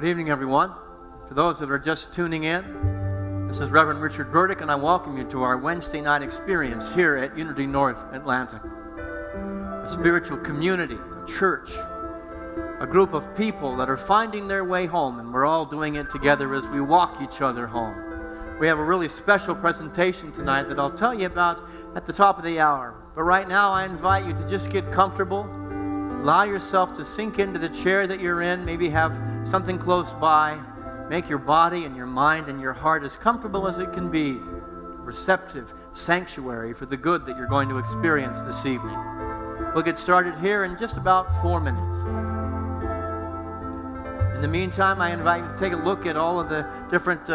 Good evening, everyone. For those that are just tuning in, this is Reverend Richard Burdick, and I welcome you to our Wednesday night experience here at Unity North Atlanta. A spiritual community, a church, a group of people that are finding their way home, and we're all doing it together as we walk each other home. We have a really special presentation tonight that I'll tell you about at the top of the hour. But right now, I invite you to just get comfortable. Allow yourself to sink into the chair that you're in. Maybe have something close by. Make your body and your mind and your heart as comfortable as it can be. Receptive sanctuary for the good that you're going to experience this evening. We'll get started here in just about 4 minutes. In the meantime, I invite you to take a look at all of the different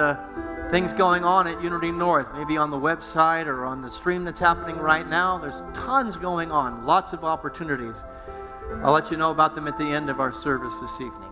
things going on at Unity North, maybe on the website or on the stream that's happening right now. There's tons going on, lots of opportunities. I'll let you know about them at the end of our service this evening.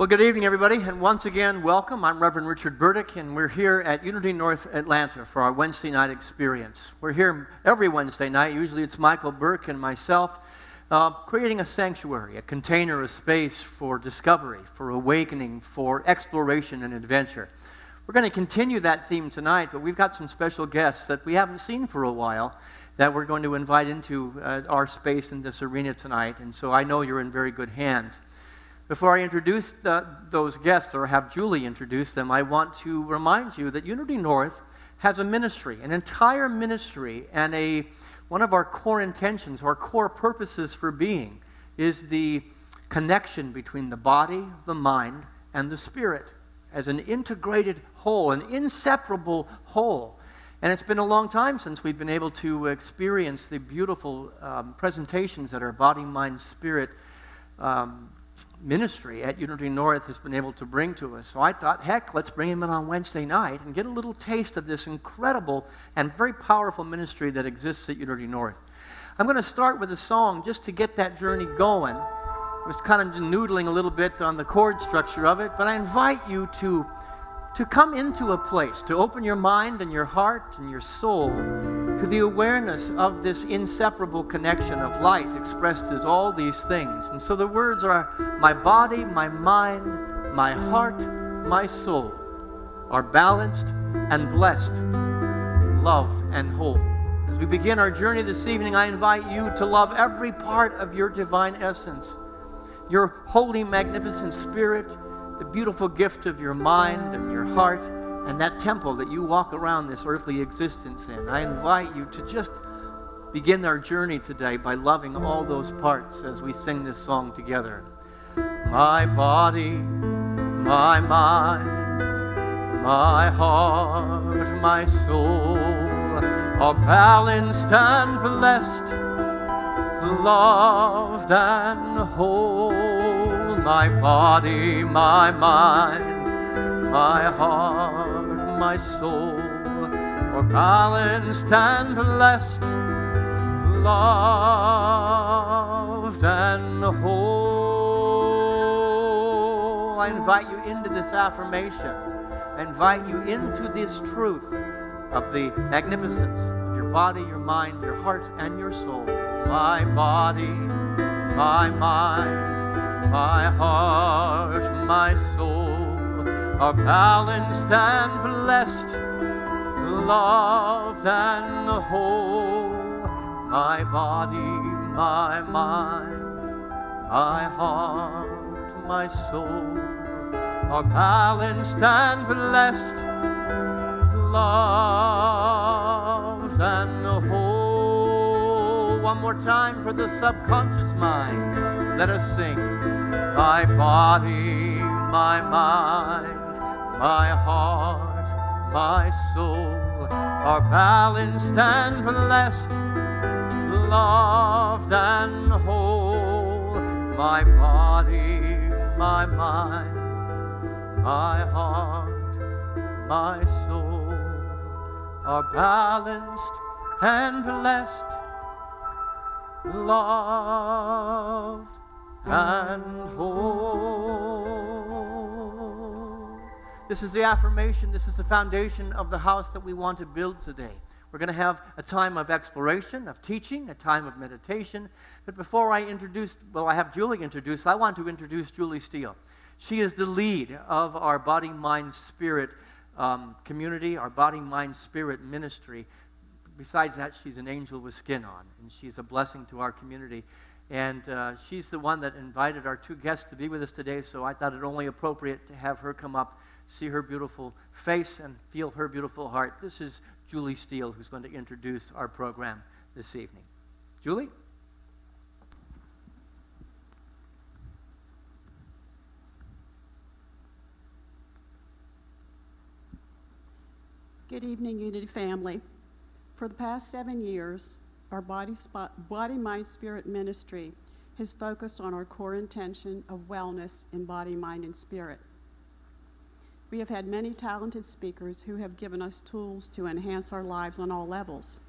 Well, good evening, everybody, and once again, welcome. I'm Reverend Richard Burdick, and we're here at Unity North Atlanta for our Wednesday night experience. We're here every Wednesday night. Usually it's Michael Burke and myself creating a sanctuary, a container, a space for discovery, for awakening, for exploration and adventure. We're going to continue that theme tonight, but we've got some special guests that we haven't seen for a while that we're going to invite into our space in this arena tonight, and so I know you're in very good hands. Before I introduce those guests, or have Julie introduce them, I want to remind you that Unity North has a ministry, an entire ministry, and one of our core intentions, our core purposes for being, is the connection between the body, the mind, and the spirit as an integrated whole, an inseparable whole. And it's been a long time since we've been able to experience the beautiful presentations that our body, mind, spirit ministry at Unity North has been able to bring to us. So I thought, heck, let's bring him in on Wednesday night and get a little taste of this incredible and very powerful ministry that exists at Unity North. I'm going to start with a song just to get that journey going. I was kind of noodling a little bit on the chord structure of it, but I invite you to come into a place, to open your mind and your heart and your soul to the awareness of this inseparable connection of light expressed as all these things. And so the words are, my body, my mind, my heart, my soul are balanced and blessed, loved and whole. As we begin our journey this evening, I invite you to love every part of your divine essence, your holy, magnificent spirit, the beautiful gift of your mind and your heart, and that temple that you walk around this earthly existence in. I invite you to just begin our journey today by loving all those parts as we sing this song together. My body, my mind, my heart, my soul are balanced and blessed, loved and whole. My body, my mind, my heart, my soul are balanced and blessed, loved and whole. I invite you into this affirmation. I invite you into this truth of the magnificence of your body, your mind, your heart, and your soul. My body, my mind, my heart, my soul are balanced and blessed, loved and whole. My body, my mind, my heart, my soul are balanced and blessed, loved and whole. One more time for the subconscious mind. Let us sing. My body, my mind, my heart, my soul are balanced and blessed, loved and whole. My body, my mind, my heart, my soul are balanced and blessed, loved and whole. This is the affirmation, this is the foundation of the house that we want to build today. We're going to have a time of exploration, of teaching, a time of meditation. But before I have Julie introduce, I want to introduce Julie Steele. She is the lead of our Body, Mind, Spirit community, our Body, Mind, Spirit ministry. Besides that, she's an angel with skin on, and she's a blessing to our community. And she's the one that invited our two guests to be with us today, so I thought it only appropriate to have her come up, see her beautiful face, and feel her beautiful heart. This is Julie Steele, who's going to introduce our program this evening. Julie? Good evening, Unity family. For the past 7 years, our Body, Mind, Spirit ministry has focused on our core intention of wellness in body, mind, and spirit. We have had many talented speakers who have given us tools to enhance our lives on all levels.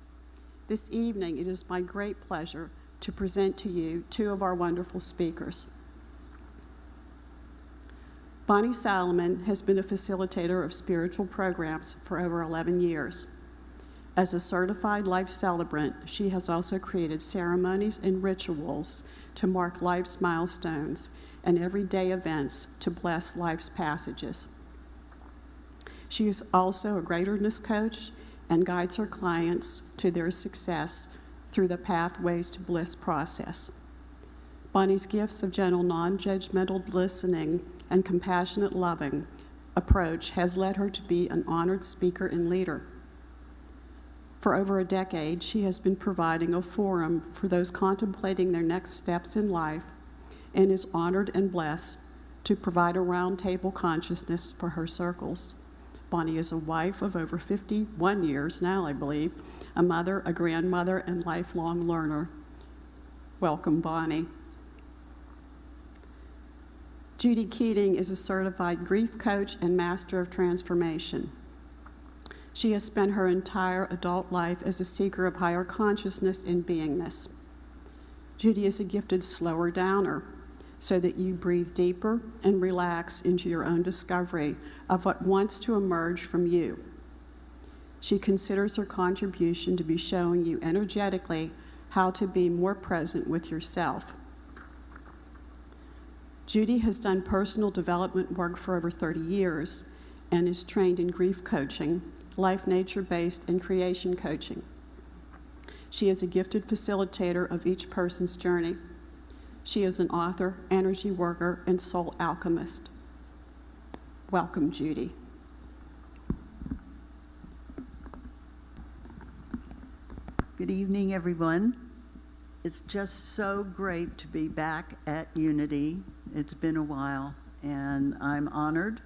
This evening, it is my great pleasure to present to you two of our wonderful speakers. Bonnie Salamon has been a facilitator of spiritual programs for over 11 years. As a certified life celebrant, she has also created ceremonies and rituals to mark life's milestones and everyday events to bless life's passages. She is also a greaterness coach and guides her clients to their success through the Pathways to Bliss process. Bonnie's gifts of gentle, non-judgmental listening and compassionate loving approach has led her to be an honored speaker and leader. For over a decade, she has been providing a forum for those contemplating their next steps in life and is honored and blessed to provide a roundtable consciousness for her circles. Bonnie is a wife of over 51 years now, I believe, a mother, a grandmother, and lifelong learner. Welcome, Bonnie. Judy Keating is a certified grief coach and master of transformation. She has spent her entire adult life as a seeker of higher consciousness and beingness. Judy is a gifted slower downer, so that you breathe deeper and relax into your own discovery of what wants to emerge from you. She considers her contribution to be showing you energetically how to be more present with yourself. Judy has done personal development work for over 30 years and is trained in grief coaching, life nature-based, and creation coaching. She is a gifted facilitator of each person's journey. She is an author, energy worker, and soul alchemist. Welcome, Judy. Good evening, everyone. It's just so great to be back at Unity. It's been a while, and I'm honored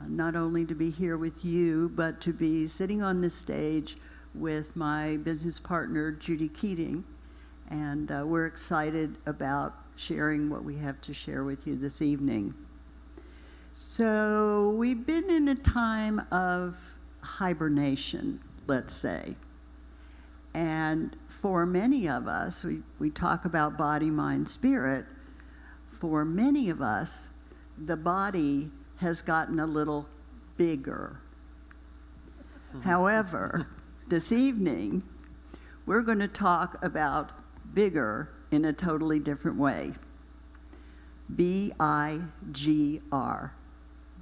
not only to be here with you, but to be sitting on this stage with my business partner, Judy Keating, and we're excited about sharing what we have to share with you this evening. So we've been in a time of hibernation, let's say. And for many of us, we talk about body, mind, spirit. For many of us, the body has gotten a little bigger. However, this evening, we're going to talk about bigger in a totally different way. BIGR,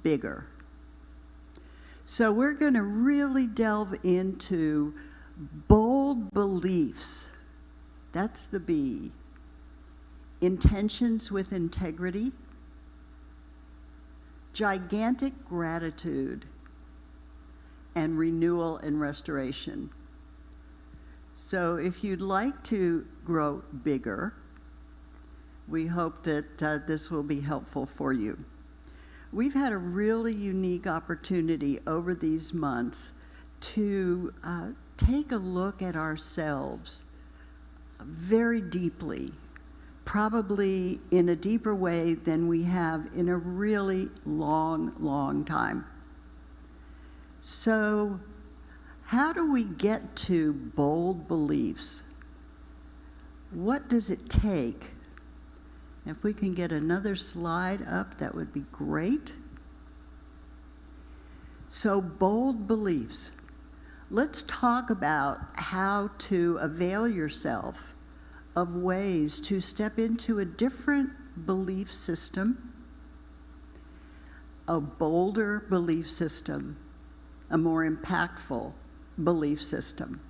bigger. So we're going to really delve into bold beliefs. That's the B. Intentions with integrity. Gigantic gratitude. And renewal and restoration. So if you'd like to grow bigger, we hope that this will be helpful for you. We've had a really unique opportunity over these months to take a look at ourselves very deeply, probably in a deeper way than we have in a really long time. So, how do we get to bold beliefs? What does it take? If we can get another slide up, that would be great. So, bold beliefs. Let's talk about how to avail yourself of ways to step into a different belief system, a bolder belief system, a more impactful belief system.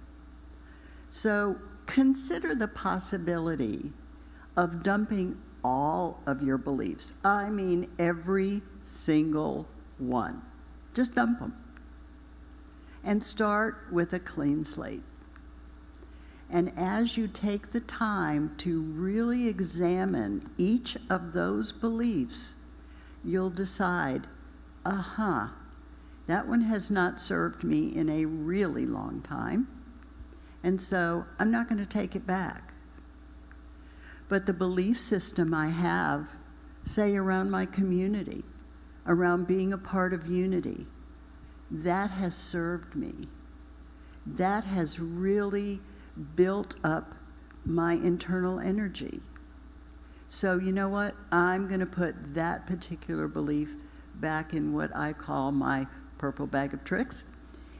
So consider the possibility of dumping all of your beliefs. I mean every single one. Just dump them. And start with a clean slate. And as you take the time to really examine each of those beliefs, you'll decide, that one has not served me in a really long time, and so I'm not going to take it back. But the belief system I have, say around my community, around being a part of Unity, that has served me. That has really built up my internal energy. So you know what? I'm going to put that particular belief back in what I call my purple bag of tricks.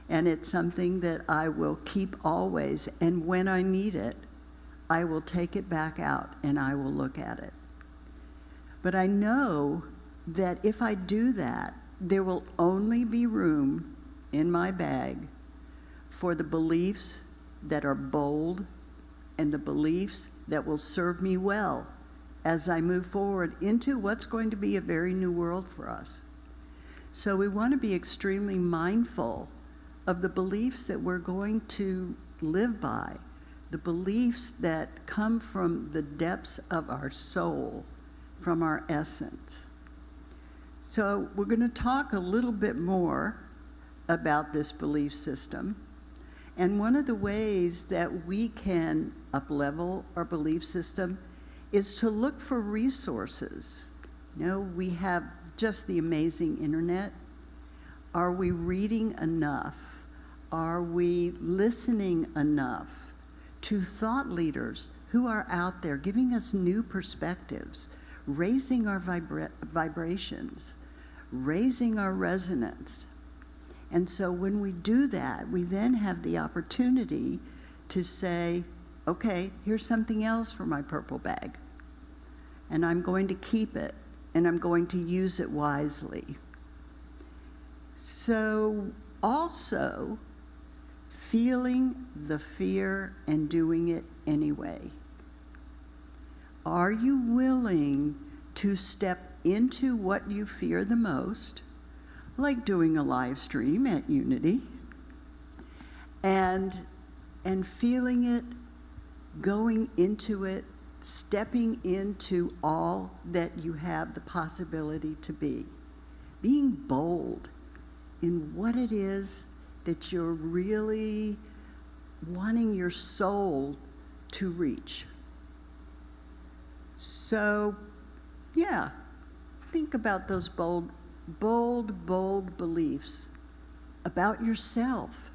And it's something that I will keep always. And when I need it, I will take it back out and I will look at it. But I know that if I do that, there will only be room in my bag for the beliefs that are bold and the beliefs that will serve me well as I move forward into what's going to be a very new world for us. So we want to be extremely mindful of the beliefs that we're going to live by, the beliefs that come from the depths of our soul, from our essence. So we're going to talk a little bit more about this belief system. And one of the ways that we can up-level our belief system is to look for resources No, we have just the amazing internet. Are we reading enough? Are we listening enough to thought leaders who are out there giving us new perspectives, raising our vibrations, raising our resonance? And so when we do that, we then have the opportunity to say, okay, here's something else for my purple bag. And I'm going to keep it, and I'm going to use it wisely. So also, feeling the fear and doing it anyway. Are you willing to step into what you fear the most, like doing a live stream at Unity, and feeling it, going into it, stepping into all that you have the possibility to be, being bold in what it is that you're really wanting your soul to reach. So, yeah, think about those bold beliefs about yourself.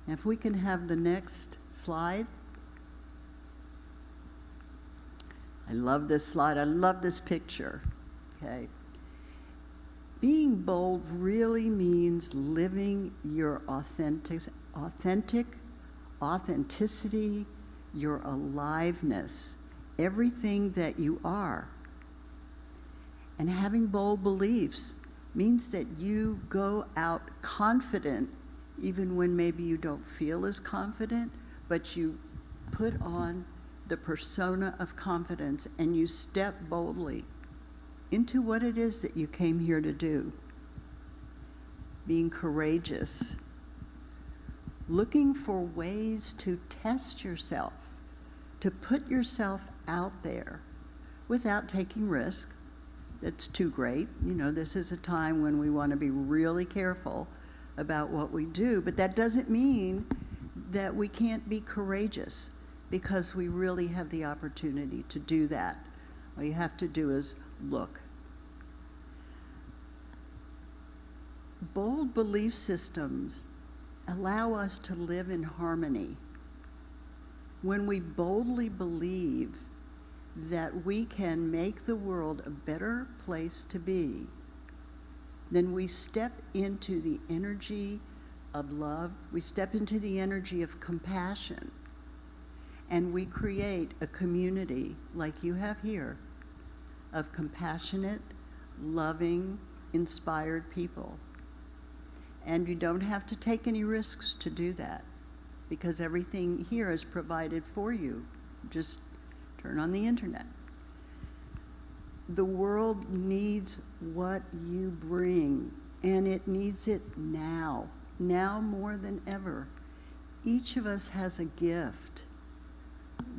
And if we can have the next slide. I love this slide. I love this picture. Okay. Being bold really means living your authenticity, your aliveness, everything that you are. And having bold beliefs means that you go out confident, even when maybe you don't feel as confident, but you put on the persona of confidence and you step boldly into what it is that you came here to do. Being courageous, looking for ways to test yourself, to put yourself out there without taking risk. That's too great. You know, this is a time when we want to be really careful about what we do, but that doesn't mean that we can't be courageous, because we really have the opportunity to do that. All you have to do is look. Bold belief systems allow us to live in harmony. When we boldly believe that we can make the world a better place to be, then we step into the energy of love, we step into the energy of compassion, and we create a community like you have here of compassionate, loving, inspired people. And you don't have to take any risks to do that, because everything here is provided for you. Just turn on the internet. The world needs what you bring, and it needs it now more than ever. Each of us has a gift.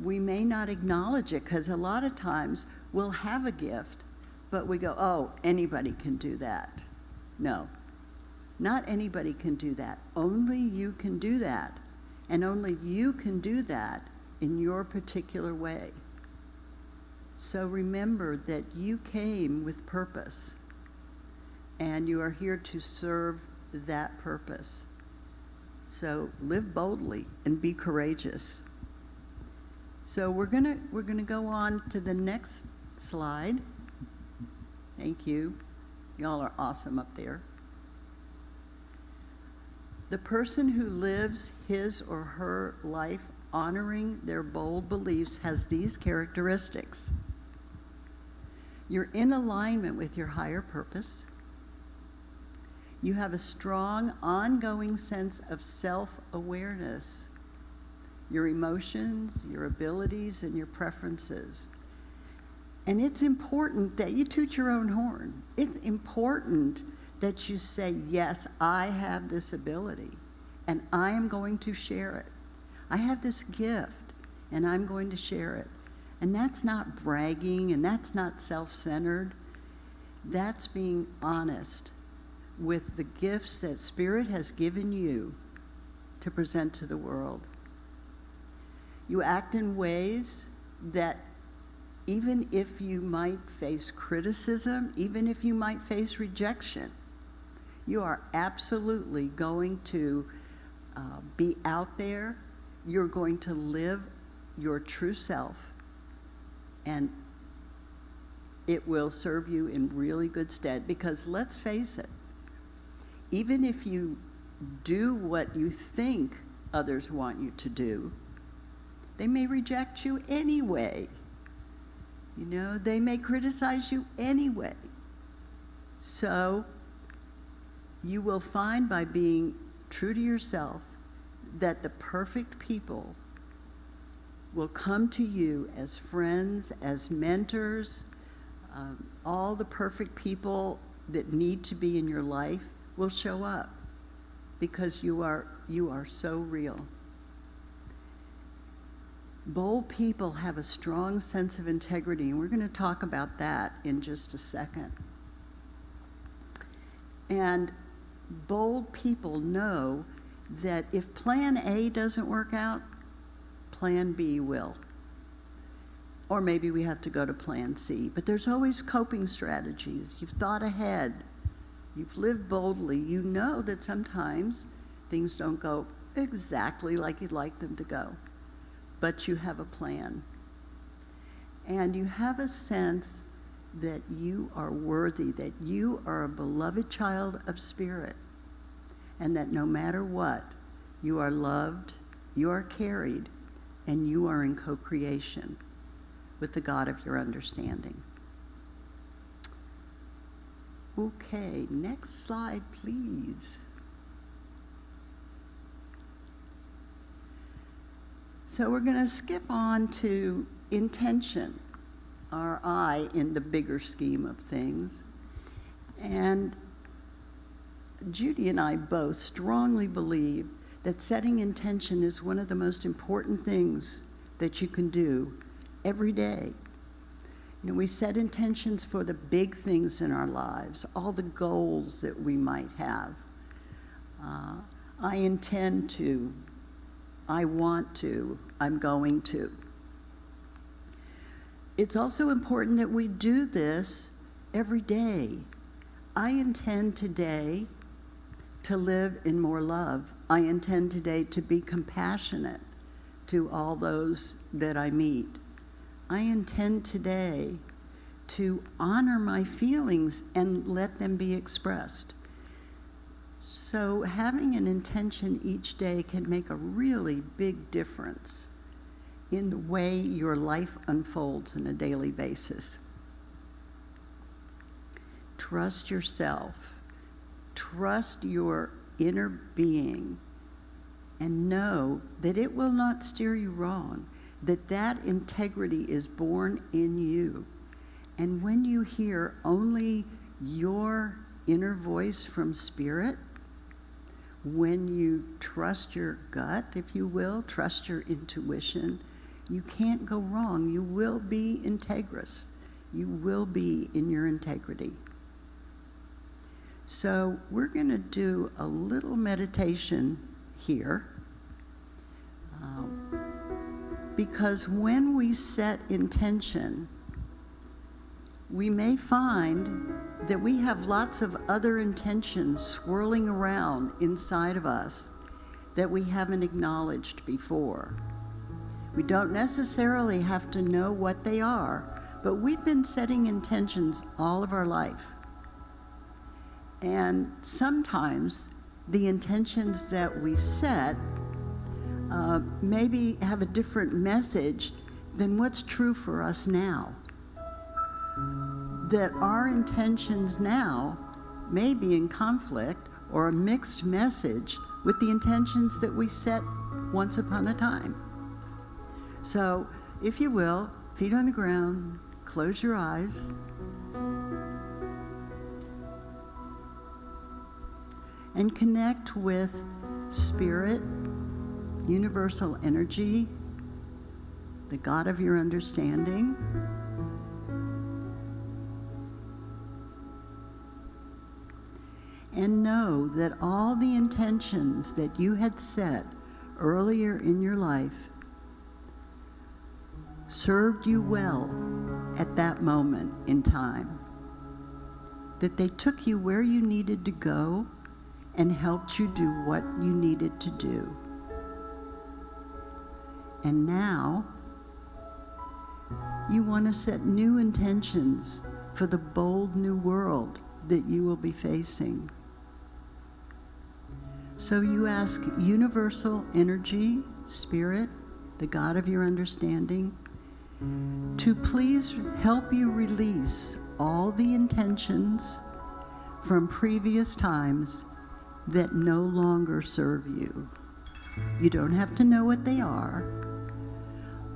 We may not acknowledge it, because a lot of times we'll have a gift, but we go, oh, anybody can do that. No, not anybody can do that. Only you can do that, and only you can do that in your particular way. So remember that you came with purpose, and you are here to serve that purpose. So live boldly and be courageous. So we're gonna go on to the next slide. Thank you. Y'all are awesome up there. The person who lives his or her life honoring their bold beliefs has these characteristics. You're in alignment with your higher purpose. You have a strong, ongoing sense of self-awareness, your emotions, your abilities, and your preferences. And it's important that you toot your own horn. It's important that you say, yes, I have this ability, and I am going to share it. I have this gift, and I'm going to share it. And that's not bragging, and that's not self-centered. That's being honest with the gifts that Spirit has given you to present to the world. You act in ways that even if you might face criticism, even if you might face rejection, you are absolutely going to be out there. You're going to live your true self, and it will serve you in really good stead. Because let's face it, even if you do what you think others want you to do, they may reject you anyway. You know, they may criticize you anyway. So you will find, by being true to yourself, that the perfect people will come to you as friends, as mentors. All the perfect people that need to be in your life will show up, because you are so real. Bold people have a strong sense of integrity, and we're going to talk about that in just a second. And bold people know that if plan A doesn't work out, plan B will. Or maybe we have to go to plan C. But there's always coping strategies. You've thought ahead. You've lived boldly. You know that sometimes things don't go exactly like you'd like them to go. But you have a plan. And you have a sense that you are worthy, that you are a beloved child of spirit, and that no matter what, you are loved, you are carried, and you are in co-creation with the God of your understanding. Okay, next slide, please. So we're going to skip on to intention, our I in the bigger scheme of things. And Judy and I both strongly believe that setting intention is one of the most important things that you can do every day. You know, we set intentions for the big things in our lives, all the goals that we might have. I intend to, I want to, I'm going to. It's also important that we do this every day. I intend today to live in more love. I intend today to be compassionate to all those that I meet. I intend today to honor my feelings and let them be expressed. So having an intention each day can make a really big difference in the way your life unfolds on a daily basis. Trust yourself. Trust your inner being, and know that it will not steer you wrong, that integrity is born in you. And when you hear only your inner voice from spirit, when you trust your gut, if you will, trust your intuition, you can't go wrong. You will be integrous. You will be in your integrity. So we're going to do a little meditation here. Because when we set intention, we may find that we have lots of other intentions swirling around inside of us that we haven't acknowledged before. We don't necessarily have to know what they are, but we've been setting intentions all of our life. And sometimes the intentions that we set maybe have a different message than what's true for us now. That our intentions now may be in conflict or a mixed message with the intentions that we set once upon a time. So, if you will, feet on the ground, close your eyes. And connect with spirit, universal energy, the God of your understanding. And know that all the intentions that you had set earlier in your life served you well at that moment in time, that they took you where you needed to go and helped you do what you needed to do. And now, you want to set new intentions for the bold new world that you will be facing. So you ask universal energy, spirit, the God of your understanding, to please help you release all the intentions from previous times that no longer serve you. You don't have to know what they are.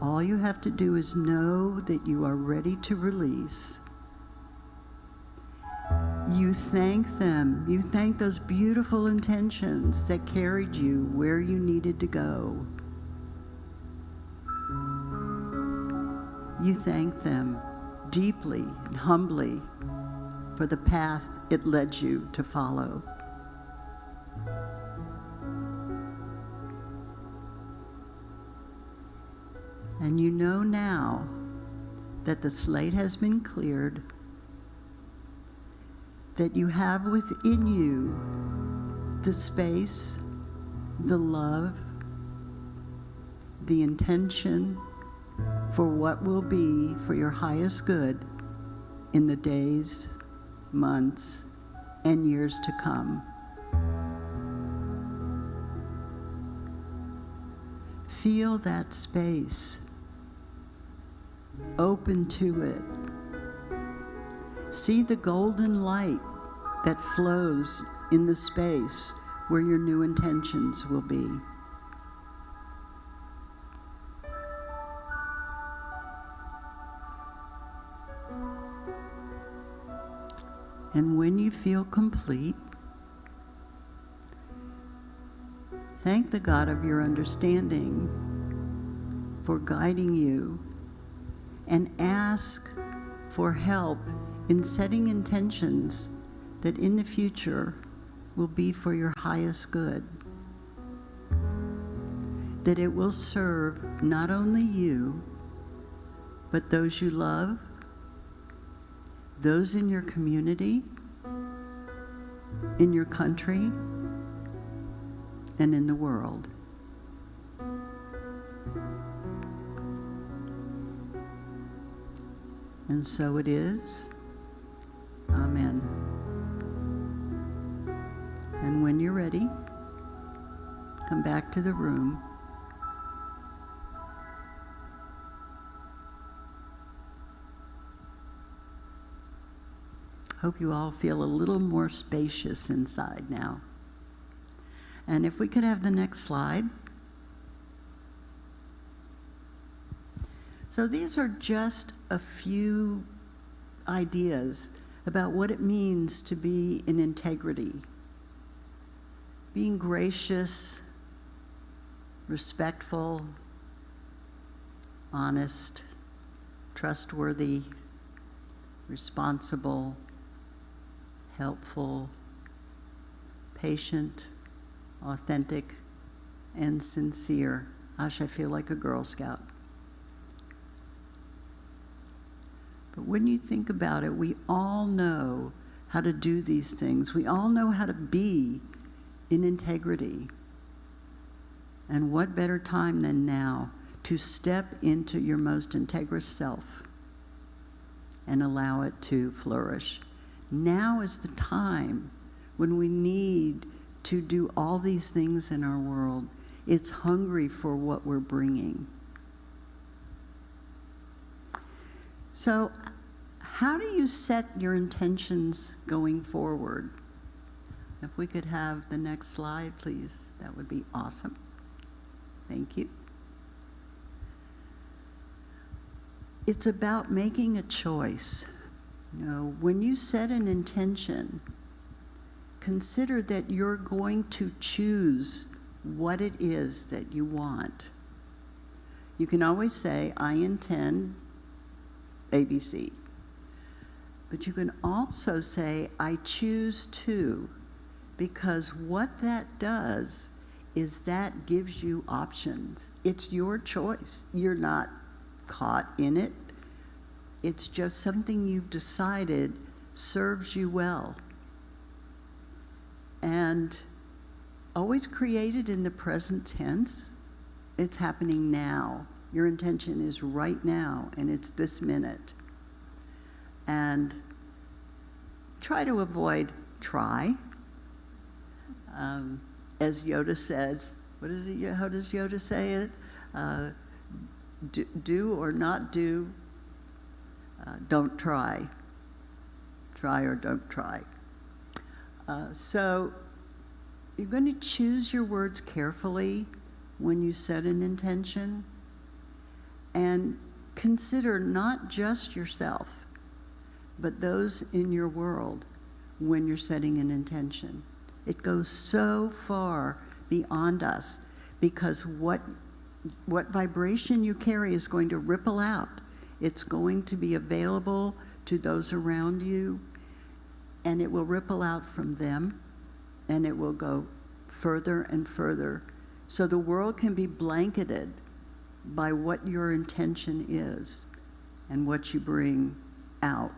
All you have to do is know that you are ready to release. You thank them. You thank those beautiful intentions that carried you where you needed to go. You thank them deeply and humbly for the path it led you to follow. And you know now that the slate has been cleared, that you have within you the space, the love, the intention for what will be for your highest good in the days, months, and years to come. Feel that space. Open to it. See the golden light that flows in the space where your new intentions will be. And when you feel complete, thank the God of your understanding for guiding you, and ask for help in setting intentions that in the future will be for your highest good. That it will serve not only you, but those you love, those in your community, in your country, and in the world. And so it is. Amen. And when you're ready, come back to the room. Hope you all feel a little more spacious inside now. And if we could have the next slide. So these are just a few ideas about what it means to be in integrity. Being gracious, respectful, honest, trustworthy, responsible, helpful, patient, authentic, and sincere. Gosh, I feel like a Girl Scout. But when you think about it, we all know how to do these things. We all know how to be in integrity. And what better time than now to step into your most integrous self and allow it to flourish. Now is the time when we need to do all these things in our world. It's hungry for what we're bringing. So, how do you set your intentions going forward? If we could have the next slide, please, that would be awesome. Thank you. It's about making a choice. You know, when you set an intention, consider that you're going to choose what it is that you want. You can always say, I intend ABC. But you can also say, I choose to, because what that does is that gives you options. It's your choice. You're not caught in it. It's just something you've decided serves you well. And always created in the present tense. It's happening now. Your intention is right now, and it's this minute. And try to avoid try. As Yoda says, what is it? How does Yoda say it? Do or not do. Don't try. Try or don't try. So you're going to choose your words carefully when you set an intention, and consider not just yourself, but those in your world when you're setting an intention. It goes so far beyond us, because what vibration you carry is going to ripple out. It's going to be available to those around you, and it will ripple out from them, and it will go further and further. So the world can be blanketed by what your intention is and what you bring out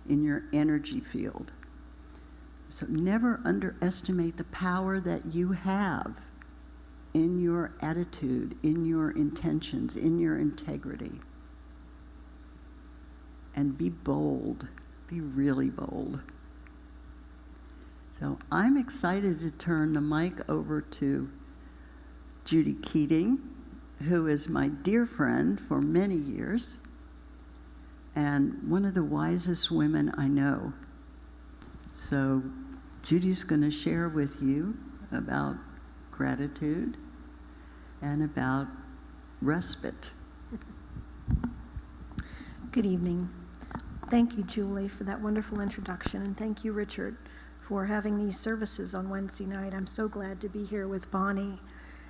in your energy field. So never underestimate the power that you have in your attitude, in your intentions, in your integrity. And be bold. Be really bold. So I'm excited to turn the mic over to Judy Keating, who is my dear friend for many years and one of the wisest women I know. So Judy's going to share with you about gratitude and about respite. Good evening. Thank you, Julie, for that wonderful introduction, and thank you, Richard, for having these services on Wednesday night. I'm so glad to be here with Bonnie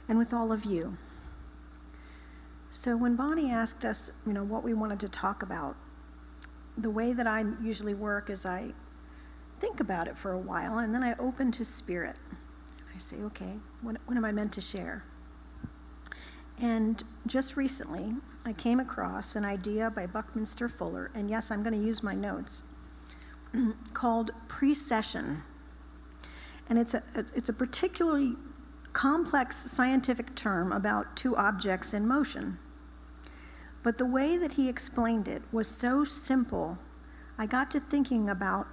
and with all of you. So when Bonnie asked us, what we wanted to talk about, the way that I usually work is I think about it for a while, and then I open to spirit. I say, okay, what am I meant to share? And just recently, I came across an idea by Buckminster Fuller, and yes, I'm going to use my notes, called Precession. And it's a particularly complex scientific term about two objects in motion. But the way that he explained it was so simple, I got to thinking about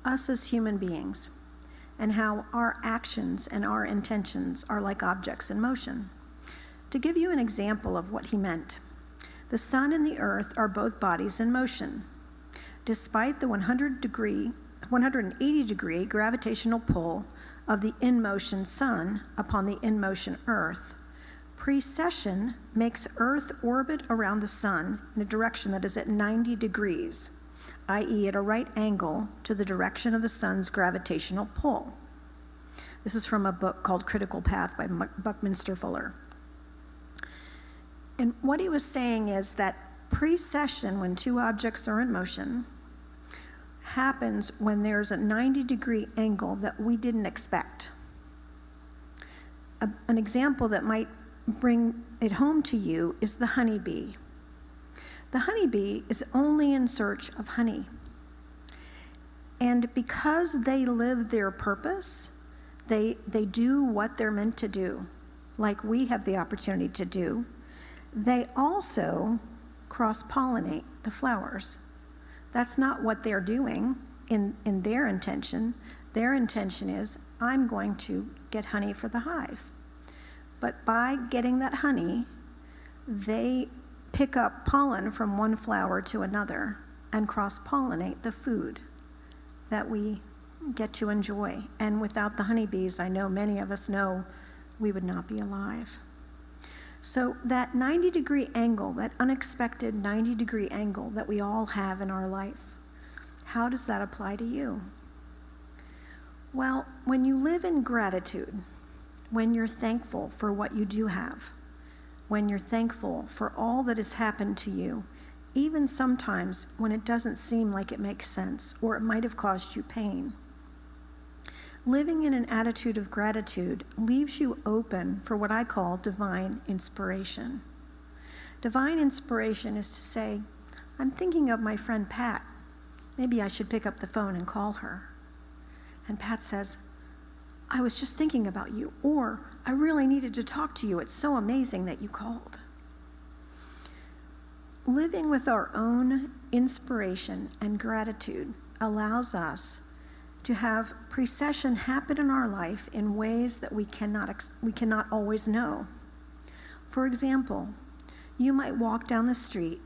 us as human beings and how our actions and our intentions are like objects in motion. To give you an example of what he meant, the sun and the earth are both bodies in motion. Despite the 180-degree gravitational pull of the in-motion sun upon the in-motion earth, precession makes Earth orbit around the sun in a direction that is at 90 degrees, i.e. at a right angle to the direction of the sun's gravitational pull. This is from a book called Critical Path by Buckminster Fuller. And what he was saying is that precession, when two objects are in motion, happens when there's a 90-degree angle that we didn't expect. An example that might bring it home to you is the honeybee. The honeybee is only in search of honey. And because they live their purpose, they do what they're meant to do, like we have the opportunity to do. They also cross-pollinate the flowers. That's not what they're doing in their intention. Their intention is, I'm going to get honey for the hive. But by getting that honey, they pick up pollen from one flower to another and cross-pollinate the food that we get to enjoy. And without the honeybees, I know many of us know we would not be alive. So that 90-degree angle, that unexpected 90-degree angle that we all have in our life, how does that apply to you? Well, when you live in gratitude, when you're thankful for what you do have, when you're thankful for all that has happened to you, even sometimes when it doesn't seem like it makes sense or it might have caused you pain, living in an attitude of gratitude leaves you open for what I call divine inspiration. Divine inspiration is to say, I'm thinking of my friend Pat. Maybe I should pick up the phone and call her. And Pat says, I was just thinking about you, or I really needed to talk to you. It's so amazing that you called. Living with our own inspiration and gratitude allows us to have precession happen in our life in ways that we cannot always know. For example, you might walk down the street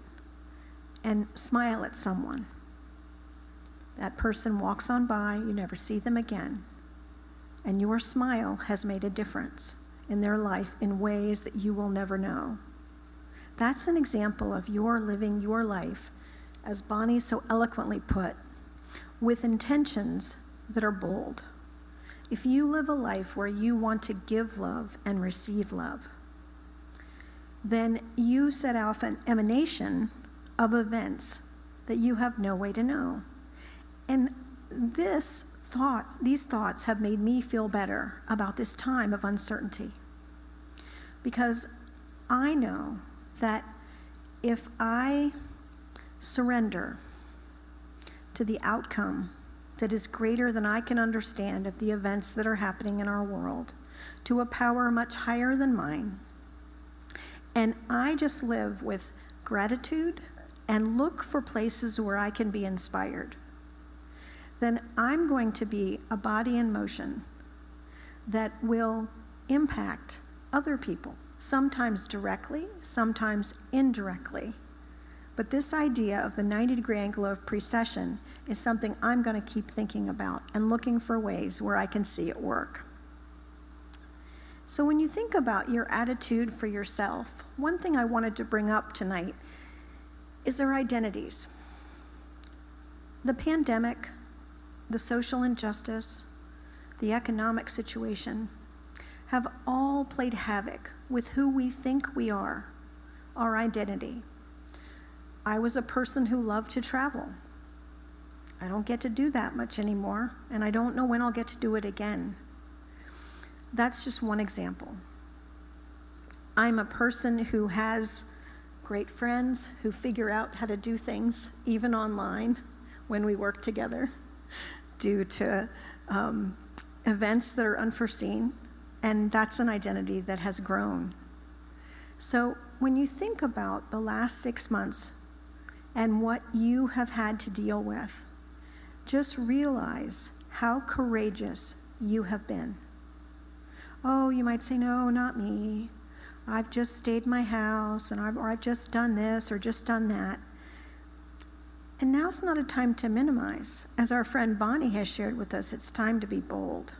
and smile at someone. That person walks on by, you never see them again, and your smile has made a difference in their life in ways that you will never know. That's an example of your living your life, as Bonnie so eloquently put, with intentions that are bold. If you live a life where you want to give love and receive love, then you set off an emanation of events that you have no way to know. And these thoughts have made me feel better about this time of uncertainty. Because I know that if I surrender to the outcome that is greater than I can understand of the events that are happening in our world, to a power much higher than mine, and I just live with gratitude and look for places where I can be inspired, then I'm going to be a body in motion that will impact other people, sometimes directly, sometimes indirectly. But this idea of the 90-degree angle of precession is something I'm going to keep thinking about and looking for ways where I can see it work. So when you think about your attitude for yourself, one thing I wanted to bring up tonight is our identities. The pandemic, the social injustice, the economic situation have all played havoc with who we think we are, our identity. I was a person who loved to travel. I don't get to do that much anymore, and I don't know when I'll get to do it again. That's just one example. I'm a person who has great friends who figure out how to do things, even online, when we work together, due to events that are unforeseen, and that's an identity that has grown. So when you think about the last 6 months and what you have had to deal with, just realize how courageous you have been. Oh, you might say, no, not me. I've just stayed in my house, or I've just done this or just done that. And now's not a time to minimize. As our friend Bonnie has shared with us, it's time to be bold.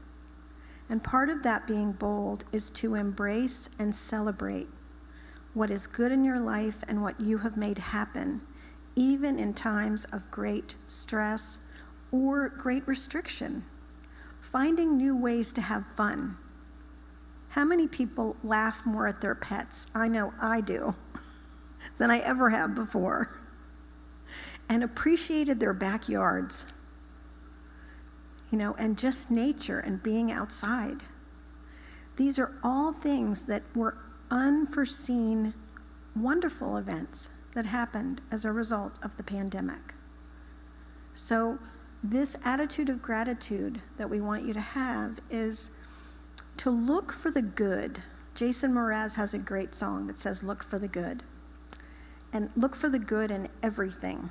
And part of that being bold is to embrace and celebrate what is good in your life and what you have made happen, even in times of great stress or great restriction. Finding new ways to have fun. How many people laugh more at their pets? I know I do, than I ever have before. And appreciated their backyards, and just nature and being outside. These are all things that were unforeseen, wonderful events that happened as a result of the pandemic. So this attitude of gratitude that we want you to have is to look for the good. Jason Mraz has a great song that says, look for the good. And look for the good in everything.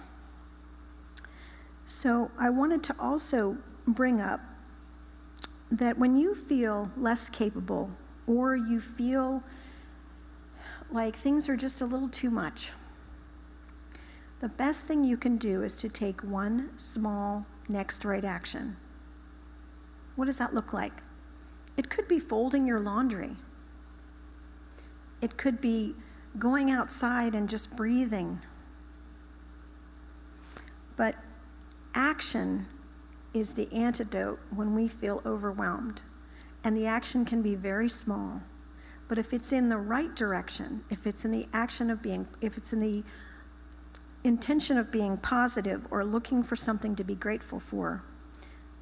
So I wanted to also bring up that when you feel less capable or you feel like things are just a little too much, the best thing you can do is to take one small next right action. What does that look like? It could be folding your laundry. It could be going outside and just breathing. But action is the antidote when we feel overwhelmed. And the action can be very small. But if it's in the right direction, if it's in the intention of being positive or looking for something to be grateful for,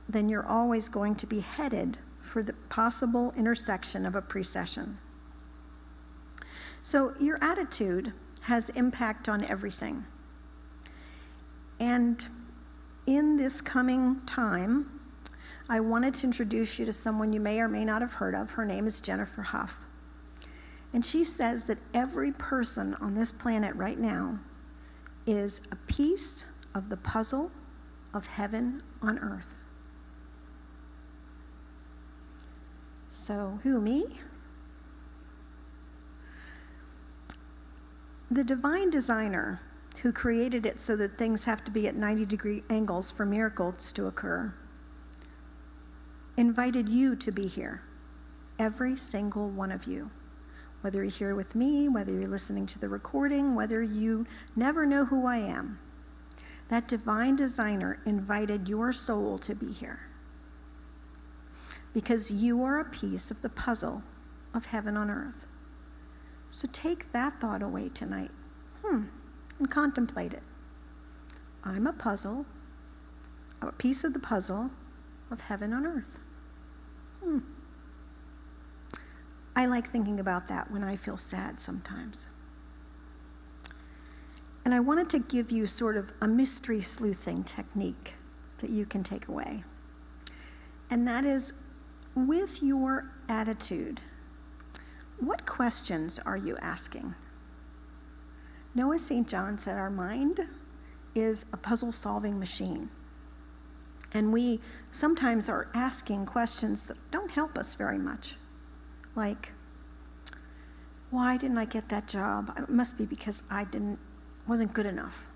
then you're always going to be headed for the possible intersection of a precession. So your attitude has impact on everything. And in this coming time, I wanted to introduce you to someone you may or may not have heard of. Her name is Jennifer Huff. And she says that every person on this planet right now is a piece of the puzzle of heaven on earth. So, who, me? The divine designer who created it so that things have to be at 90-degree angles for miracles to occur invited you to be here, every single one of you. Whether you're here with me, whether you're listening to the recording, whether you never know who I am, that divine designer invited your soul to be here. Because you are a piece of the puzzle of heaven on earth. So take that thought away tonight, and contemplate it. I'm a piece of the puzzle of heaven on earth. I like thinking about that when I feel sad sometimes. And I wanted to give you sort of a mystery sleuthing technique that you can take away. And that is, with your attitude, what questions are you asking? Noah St. John said our mind is a puzzle-solving machine. And we sometimes are asking questions that don't help us very much. Like, why didn't I get that job? It must be because I wasn't good enough.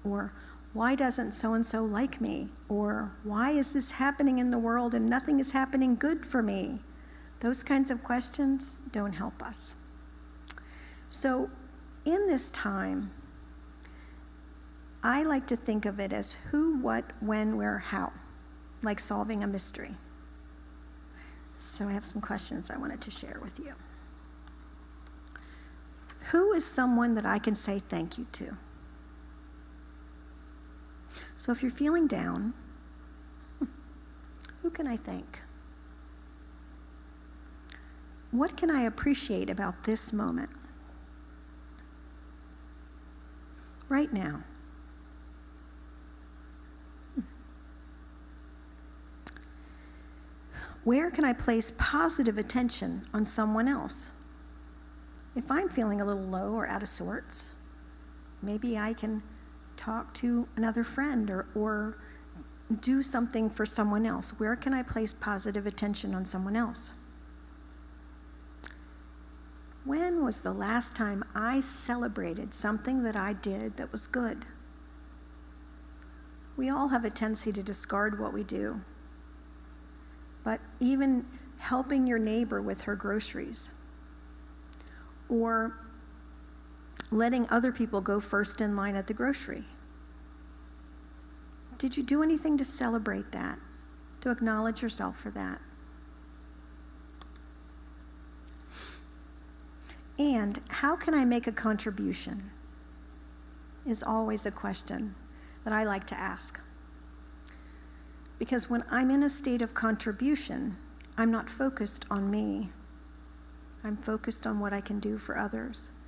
Or, why doesn't so-and-so like me? Or, why is this happening in the world and nothing is happening good for me? Those kinds of questions don't help us. So, in this time, I like to think of it as who, what, when, where, how, like solving a mystery. So I have some questions I wanted to share with you. Who is someone that I can say thank you to? So if you're feeling down, who can I thank? What can I appreciate about this moment? Right now. Where can I place positive attention on someone else? If I'm feeling a little low or out of sorts, maybe I can talk to another friend or do something for someone else. Where can I place positive attention on someone else? When was the last time I celebrated something that I did that was good? We all have a tendency to discard what we do. But even helping your neighbor with her groceries, or letting other people go first in line at the grocery. Did you do anything to celebrate that, to acknowledge yourself for that? And how can I make a contribution is always a question that I like to ask. Because when I'm in a state of contribution, I'm not focused on me. I'm focused on what I can do for others.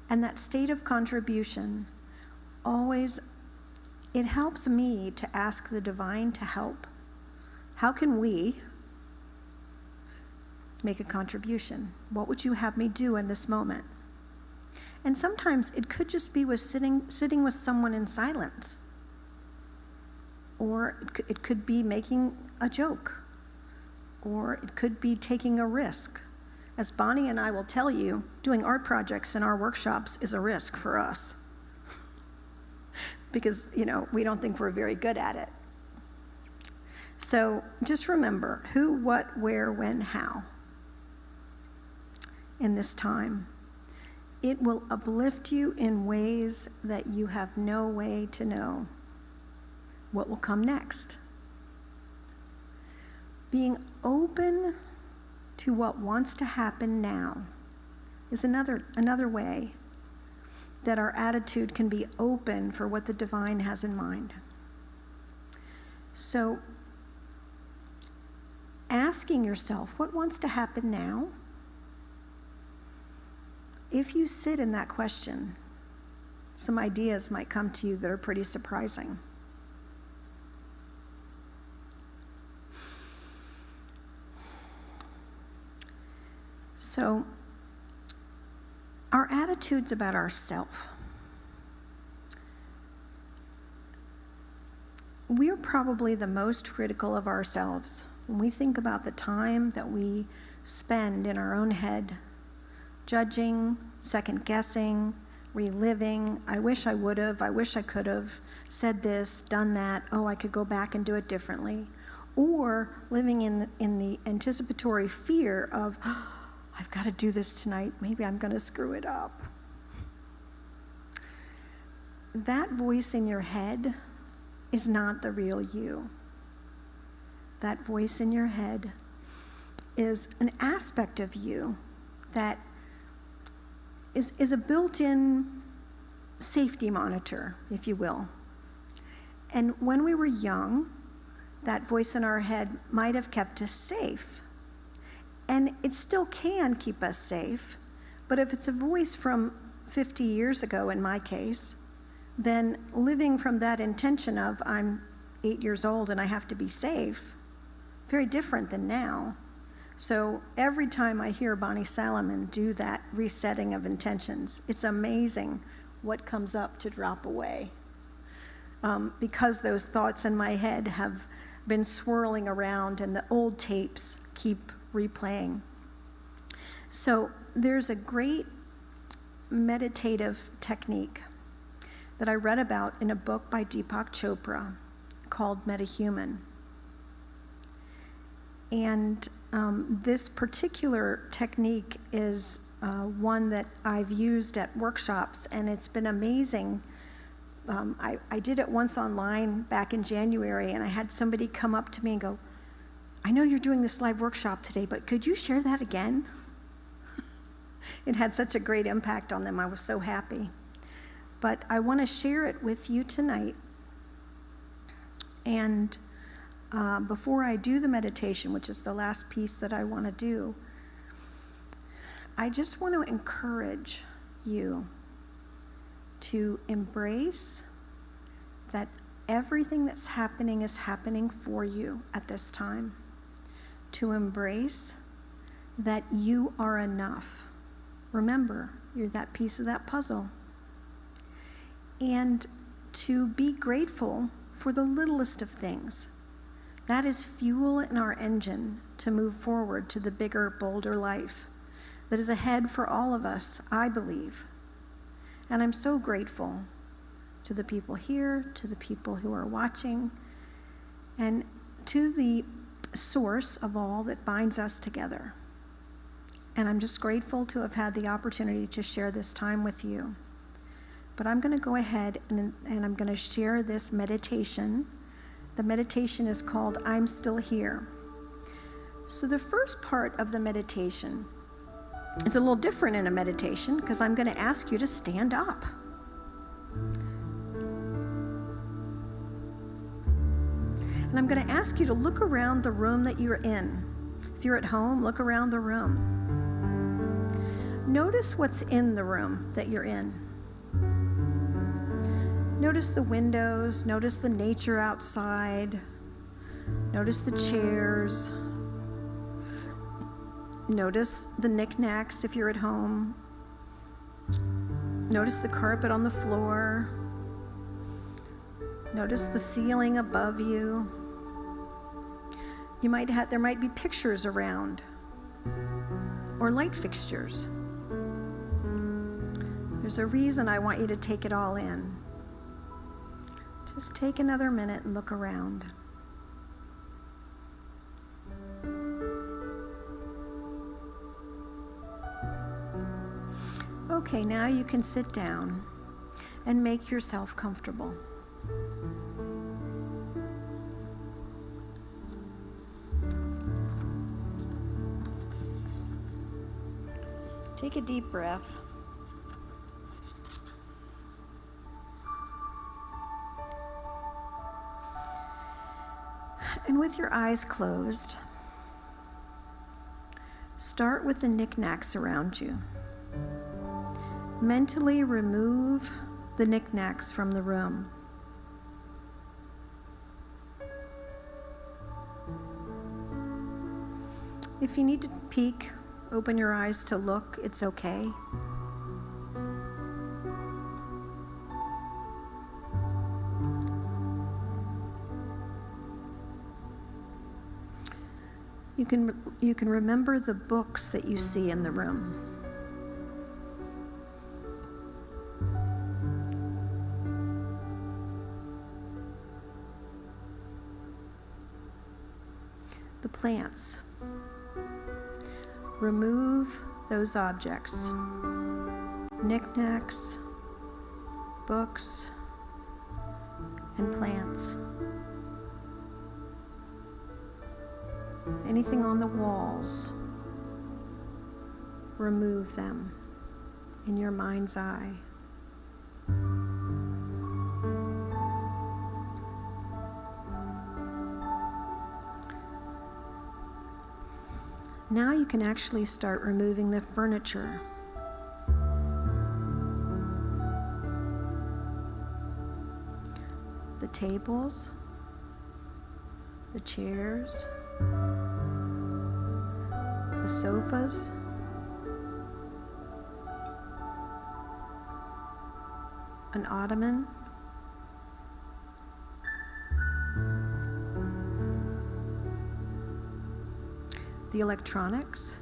And that state of contribution always, it helps me to ask the divine to help. How can we make a contribution? What would you have me do in this moment? And sometimes it could just be with sitting with someone in silence. Or it could be making a joke. Or it could be taking a risk. As Bonnie and I will tell you, doing art projects in our workshops is a risk for us. Because, we don't think we're very good at it. So just remember who, what, where, when, how in this time. It will uplift you in ways that you have no way to know what will come next. Being open to what wants to happen now is another way that our attitude can be open for what the divine has in mind. So, asking yourself, what wants to happen now? If you sit in that question, some ideas might come to you that are pretty surprising. So, our attitudes about ourselves. We're probably the most critical of ourselves when we think about the time that we spend in our own head, judging, second-guessing, reliving. I wish I would have, I wish I could have said this, done that, oh, I could go back and do it differently. Or living in the anticipatory fear of, oh, I've got to do this tonight, maybe I'm going to screw it up. That voice in your head is not the real you. That voice in your head is an aspect of you that is a built-in safety monitor, if you will. And when we were young, that voice in our head might have kept us safe. And it still can keep us safe, but if it's a voice from 50 years ago, in my case, then living from that intention of I'm 8 years old and I have to be safe, very different than now. So every time I hear Bonnie Salamon do that resetting of intentions, it's amazing what comes up to drop away. Because those thoughts in my head have been swirling around and the old tapes keep replaying. So there's a great meditative technique that I read about in a book by Deepak Chopra called Metahuman. And this particular technique is one that I've used at workshops, and it's been amazing. I did it once online back in January, and I had somebody come up to me and go, I know you're doing this live workshop today, but could you share that again? It had such a great impact on them. I was so happy. But I want to share it with you tonight. And before I do the meditation, which is the last piece that I want to do, I just want to encourage you to embrace that everything that's happening is happening for you at this time. To embrace that you are enough. Remember, you're that piece of that puzzle. And to be grateful for the littlest of things. That is fuel in our engine to move forward to the bigger, bolder life that is ahead for all of us, I believe. And I'm so grateful to the people here, to the people who are watching, and to the source of all that binds us together. And I'm just grateful to have had the opportunity to share this time with you. But I'm going to go ahead and I'm going to share this meditation. The meditation is called I'm Still Here. So the first part of the meditation is a little different in a meditation because I'm going to ask you to stand up. And I'm going to ask you to look around the room that you're in. If you're at home, look around the room. Notice what's in the room that you're in. Notice the windows, notice the nature outside, notice the chairs, notice the knickknacks if you're at home, notice the carpet on the floor, notice the ceiling above you. There might be pictures around or light fixtures. There's a reason I want you to take it all in. Just take another minute and look around. Okay, now you can sit down and make yourself comfortable. Take a deep breath. And with your eyes closed, start with the knickknacks around you. Mentally remove the knickknacks from the room. If you need to peek, open your eyes to look, it's okay. You can remember the books that you see in the room. The plants. Remove those objects. Knickknacks, books, and plants. Anything on the walls, remove them in your mind's eye. Now you can actually start removing the furniture. The tables, the chairs, the sofas, an ottoman, the electronics,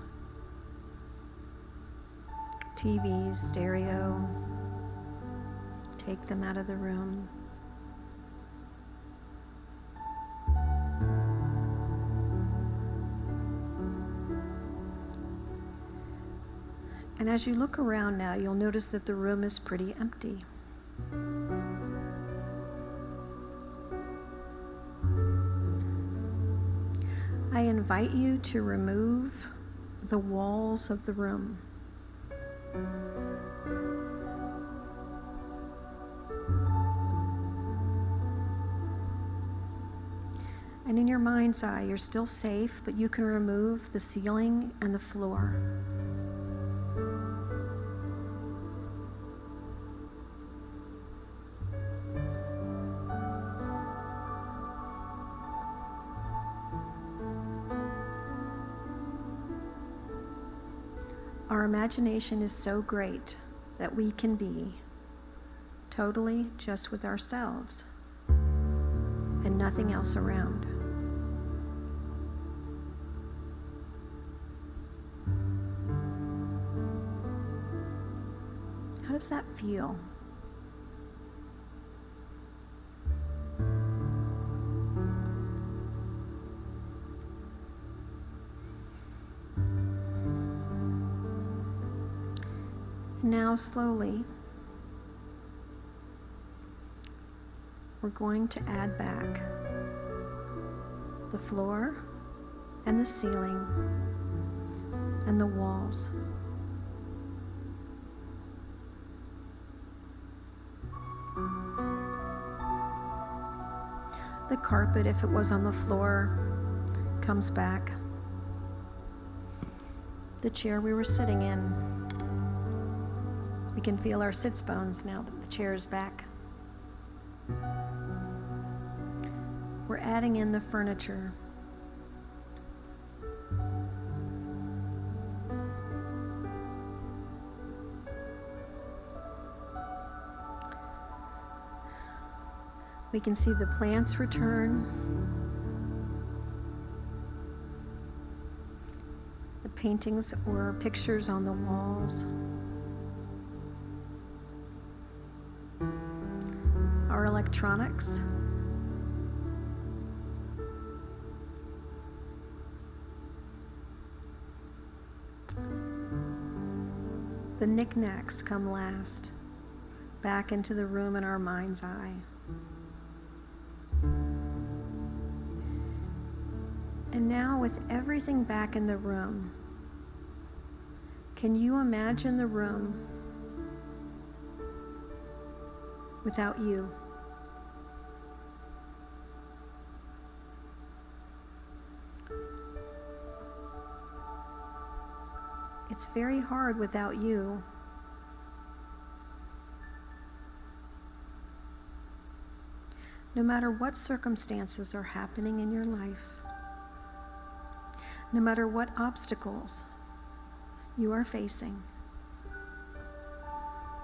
TVs, stereo, take them out of the room. And as you look around now, you'll notice that the room is pretty empty. I invite you to remove the walls of the room. And in your mind's eye, you're still safe, but you can remove the ceiling and the floor. Our imagination is so great that we can be totally just with ourselves and nothing else around. How does that feel? Now, slowly, we're going to add back the floor and the ceiling and the walls. The carpet, if it was on the floor, comes back. The chair we were sitting in. We can feel our sits bones now that the chair is back. We're adding in the furniture. We can see the plants return. The paintings or pictures on the walls. Our electronics. The knickknacks come last, back into the room in our mind's eye. And now, with everything back in the room, can you imagine the room without you? It's very hard without you. no matter what circumstances are happening in your life, no matter what obstacles you are facing,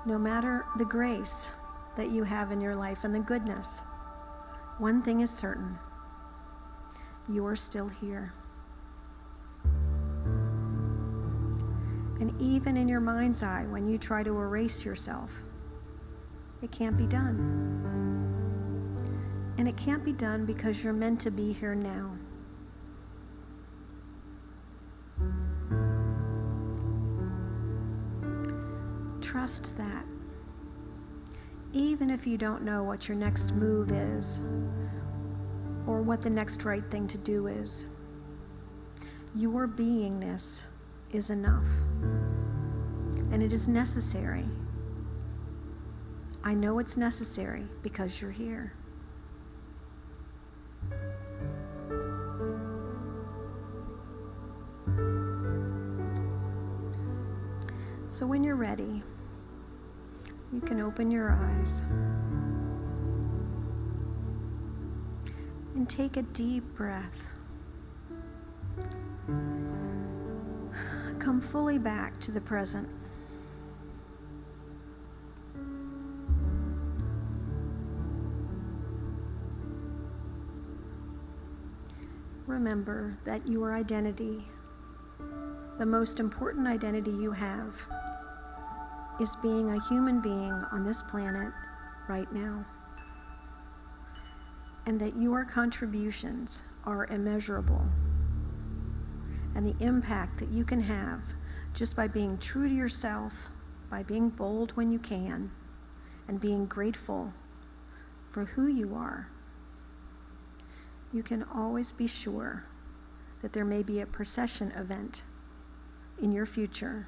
no matter the grace that you have in your life and the goodness, one thing is certain: you are still here. And even in your mind's eye, when you try to erase yourself, it can't be done. And it can't be done because you're meant to be here now. Trust that. Even if you don't know what your next move is or what the next right thing to do is, your beingness is enough. And it is necessary. I know it's necessary because you're here. So when you're ready, you can open your eyes and take a deep breath. Come fully back to the present. Remember that your identity, the most important identity you have, is being a human being on this planet right now. And that your contributions are immeasurable. And the impact that you can have just by being true to yourself, by being bold when you can, and being grateful for who you are. You can always be sure that there may be a Precession event in your future,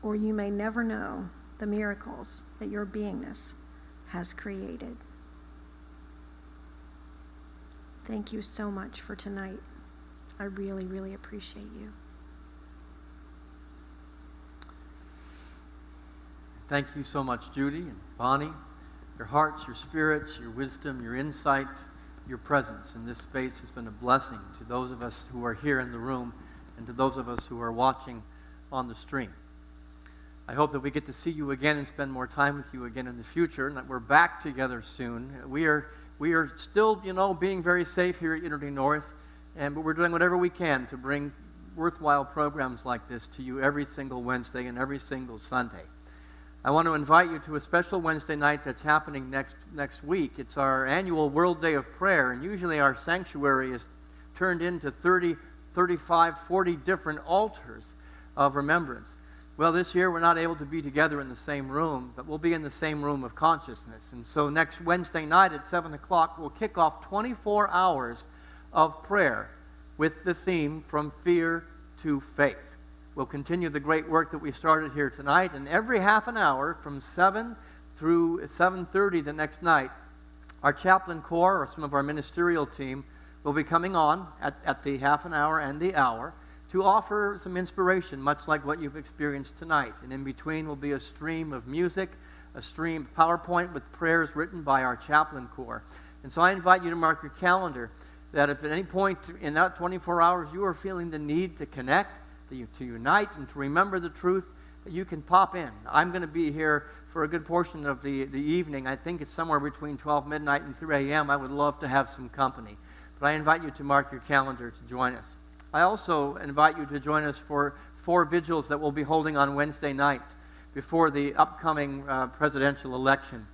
or you may never know the miracles that your beingness has created. Thank you so much for tonight. I really, really appreciate you. Thank you so much, Judy and Bonnie. Your hearts, your spirits, your wisdom, your insight, your presence in this space has been a blessing to those of us who are here in the room and to those of us who are watching on the stream. I hope that we get to see you again and spend more time with you again in the future, and that we're back together soon. We are still, being very safe here at Unity North, but we're doing whatever we can to bring worthwhile programs like this to you every single Wednesday and every single Sunday. I want to invite you to a special Wednesday night that's happening next week. It's our annual World Day of Prayer, and usually our sanctuary is turned into 30, 35, 40 different altars of remembrance. Well, this year we're not able to be together in the same room, but we'll be in the same room of consciousness. And so next Wednesday night at 7 o'clock, we'll kick off 24 hours of prayer with the theme From Fear to Faith. We'll continue the great work that we started here tonight, and every half an hour from 7 through 7:30 the next night, our chaplain corps or some of our ministerial team will be coming on at the half an hour and the hour to offer some inspiration, much like what you've experienced tonight. And in between will be a stream of music, a stream PowerPoint with prayers written by our chaplain corps. And so I invite you to mark your calendar that if at any point in that 24 hours you are feeling the need to connect, to unite, and to remember the truth, that you can pop in. I'm going to be here for a good portion of the evening. I think it's somewhere between 12 midnight and 3 a.m. I would love to have some company. But I invite you to mark your calendar to join us. I also invite you to join us for 4 vigils that we'll be holding on Wednesday nights before the upcoming presidential election.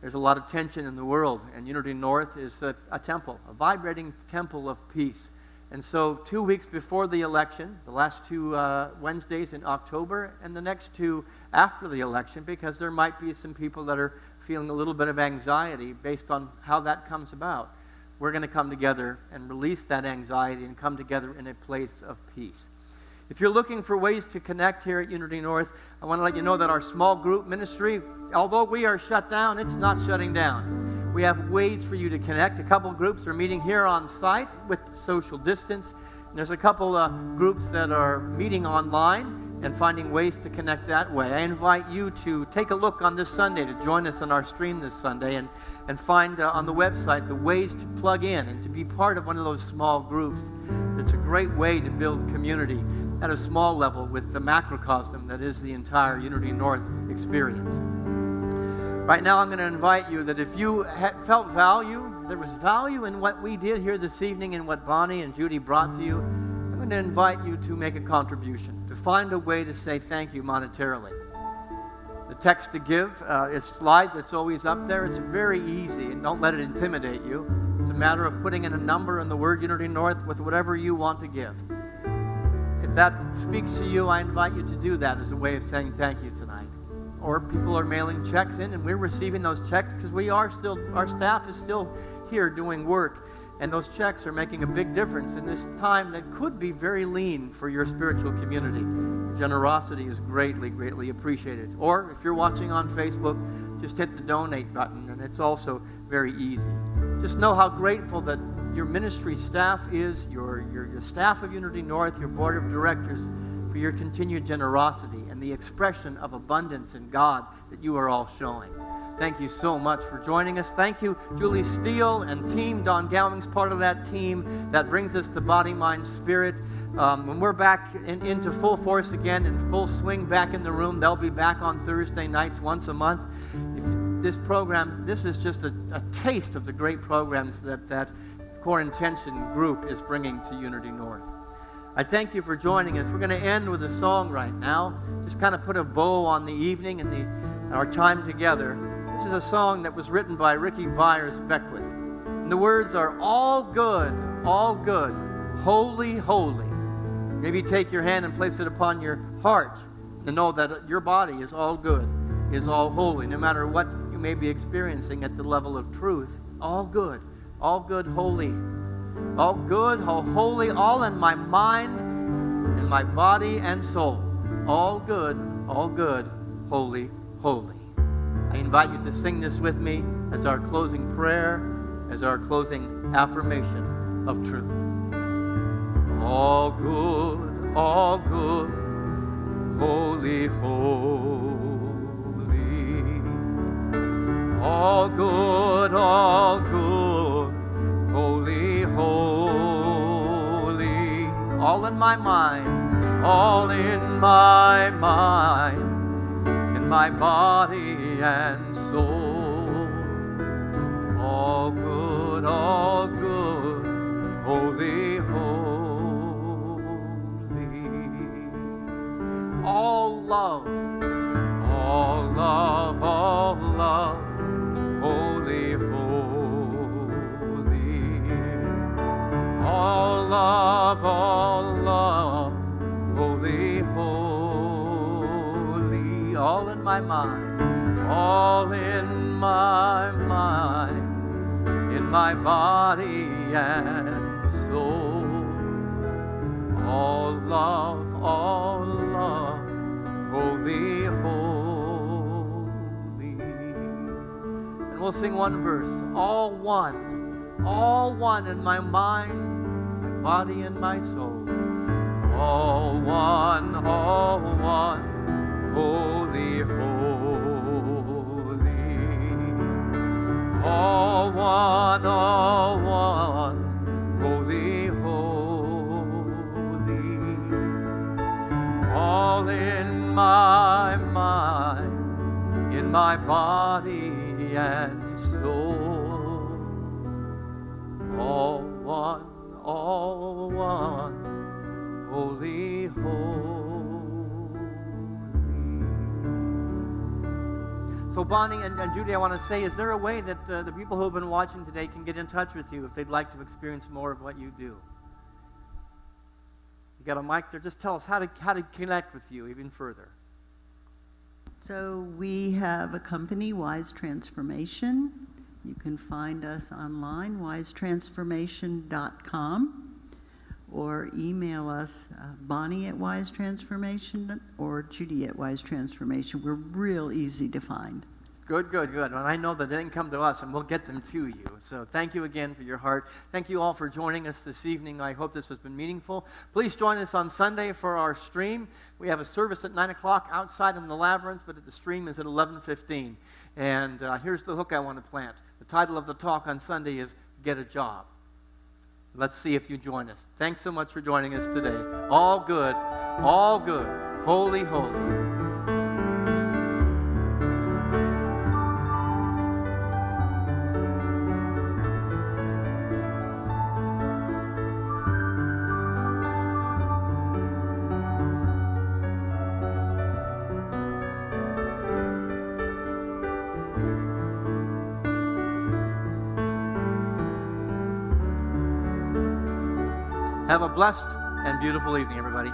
There's a lot of tension in the world, and Unity North is a temple, a vibrating temple of peace. And so 2 weeks before the election, the last 2 Wednesdays in October, and the next 2 after the election, because there might be some people that are feeling a little bit of anxiety based on how that comes about, we're going to come together and release that anxiety and come together in a place of peace. If you're looking for ways to connect here at Unity North, I want to let you know that our small group ministry, although we are shut down, it's not shutting down. We have ways for you to connect. A couple groups are meeting here on site with social distance. And there's a couple groups that are meeting online. and finding ways to connect that way. I invite you to take a look on this Sunday, to join us on our stream this Sunday, and find on the website the ways to plug in and to be part of one of those small groups. It's a great way to build community at a small level with the macrocosm that is the entire Unity North experience. Right now, I'm going to invite you that if you felt value, there was value in what we did here this evening and what Bonnie and Judy brought to you, I'm going to invite you to make a contribution, to find a way to say thank you monetarily. The text to give, is slide that's always up there. It's very easy, and don't let it intimidate you. It's a matter of putting in a number in the word Unity North with whatever you want to give. If that speaks to you, I invite you to do that as a way of saying thank you tonight. Or people are mailing checks in, and we're receiving those checks because our staff is still here doing work, and those checks are making a big difference in this time that could be very lean for your spiritual community. Your generosity is greatly, greatly appreciated. Or if you're watching on Facebook, just hit the donate button, and it's also very easy. Just know how grateful that your ministry staff is, your staff of Unity North, your board of directors, for your continued generosity and the expression of abundance in God that you are all showing. Thank you so much for joining us. Thank you, Julie Steele and team. Don Gowing's part of that team. That brings us to Body, Mind, Spirit. When we're back into full force again, in full swing back in the room, they'll be back on Thursday nights once a month. This is just a taste of the great programs that Core Intention group is bringing to Unity North. I thank you for joining us. We're going to end with a song right now. Just kind of put a bow on the evening and our time together. This is a song that was written by Ricky Byers Beckwith. And the words are all good, holy, holy. Maybe take your hand and place it upon your heart to know that your body is all good, is all holy, no matter what you may be experiencing at the level of truth. All good, holy. All good, all holy, all in my mind, in my body and soul. All good, holy, holy. I invite you to sing this with me as our closing prayer, as our closing affirmation of truth. All good, holy, holy. All good, holy, holy, all in my mind, all in my mind, in my body and soul. All good, holy, holy. All love, holy, holy. All love, holy, holy. All in my mind, all in my mind, in my body and soul. All love, holy, holy. And we'll sing one verse. All one in my mind, my body and my soul. All one, holy, holy. All one, holy, holy. All in my mind, in my body and soul. All one, holy, holy. So Bonnie and Judy, I want to say, is there a way that the people who have been watching today can get in touch with you if they'd like to experience more of what you do? You got a mic there? Just tell us how to connect with you even further. So we have a company, Wise Transformation. You can find us online, wisetransformation.com, or email us, Bonnie at Wise Transformation or Judy at Wise Transformation. We're real easy to find. Good, good, good. And I know that they didn't come to us, and we'll get them to you. So thank you again for your heart. Thank you all for joining us this evening. I hope this has been meaningful. Please join us on Sunday for our stream. We have a service at 9 o'clock outside in the Labyrinth, but the stream is at 11:15. And here's the hook I want to plant. The title of the talk on Sunday is Get a Job. Let's see if you join us. Thanks so much for joining us today. All good, holy, holy. Have a blessed and beautiful evening, everybody.